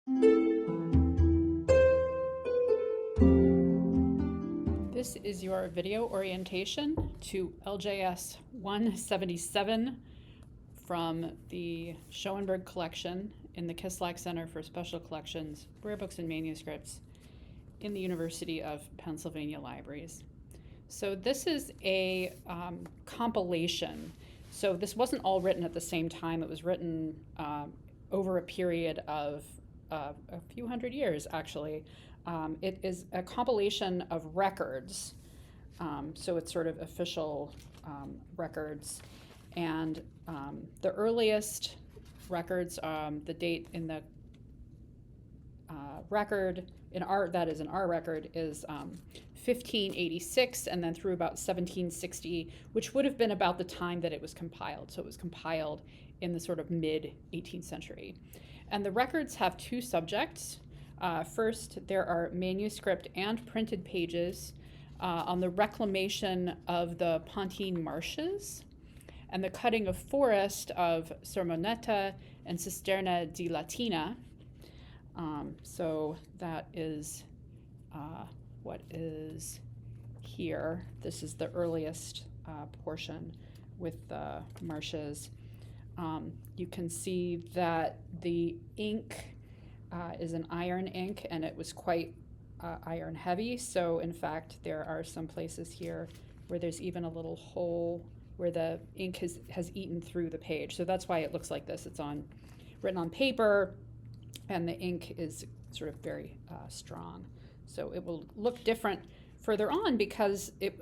This is your video orientation to LJS 177 from the Schoenberg collection in the Kislak Center for Special Collections, Rare Books and Manuscripts in the University of Pennsylvania Libraries. So this is a compilation. So this wasn't all written at the same time. It was written over a period of a few hundred years, actually. It is a compilation of records, so it's sort of official records. And the earliest records, the date in the record, in our record, is 1586, and then through about 1760, which would have been about the time that it was compiled. So it was compiled in the sort of mid-18th century. And the records have two subjects. First, there are manuscript and printed pages on the reclamation of the Pontine Marshes and the cutting of forest of Sermoneta and Cisterna di Latina. So that is what is here. This is the earliest portion with the marshes. You can see that the ink is an iron ink, and it was quite iron heavy. So in fact, there are some places here where there's even a little hole where the ink has eaten through the page. So that's why it looks like this. It's written on paper, and the ink is sort of very strong. So it will look different further on because it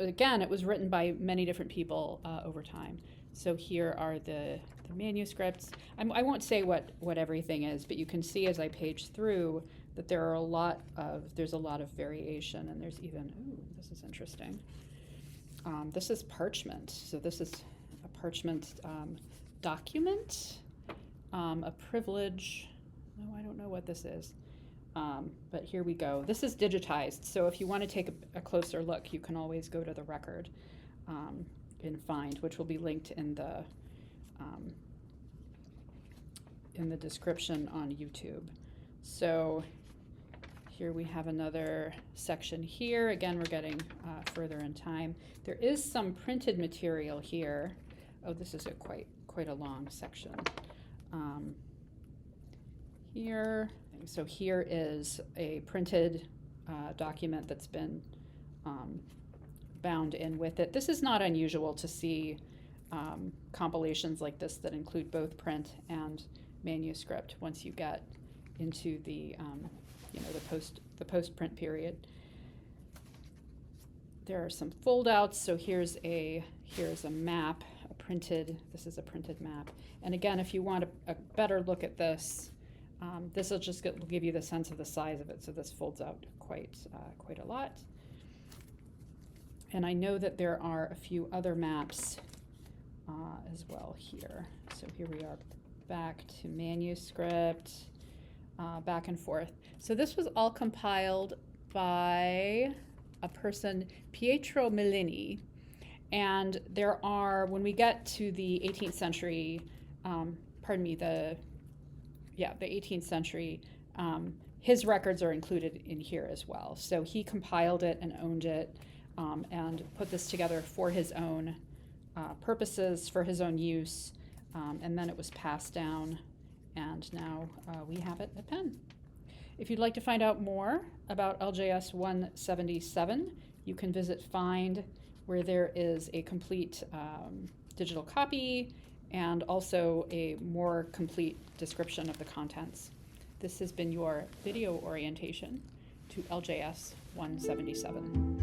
was written by many different people over time. So here are the manuscripts. I won't say what everything is, but you can see as I page through that there's a lot of variation, and there's even, this is interesting. This is parchment. So this is a parchment document, a privilege. No, I don't know what this is. But here we go. This is digitized. So if you want to take a closer look, you can always go to the record and find, which will be linked in the description on YouTube. So here we have another section here. Again, we're getting further in time. There is some printed material here. Oh, this is quite a long section. Here, so here is a printed document that's been bound in with it. This is not unusual to see compilations like this that include both print and manuscript once you get into the the post-print period. There are some fold-outs. So here's a map, this is a printed map. And again, if you want a better look at this, this will just give you the sense of the size of it. So this folds out quite a lot. And I know that there are a few other maps as well here. So here we are back to manuscript, back and forth. So this was all compiled by a person, Pietro Millini. And there are, when we get to the 18th century, the 18th century, his records are included in here as well. So he compiled it and owned it, and put this together for his own purposes, for his own use, and then it was passed down, and now we have it at Penn. If you'd like to find out more about LJS 177, you can visit Find, where there is a complete digital copy and also a more complete description of the contents. This has been your video orientation to LJS 177.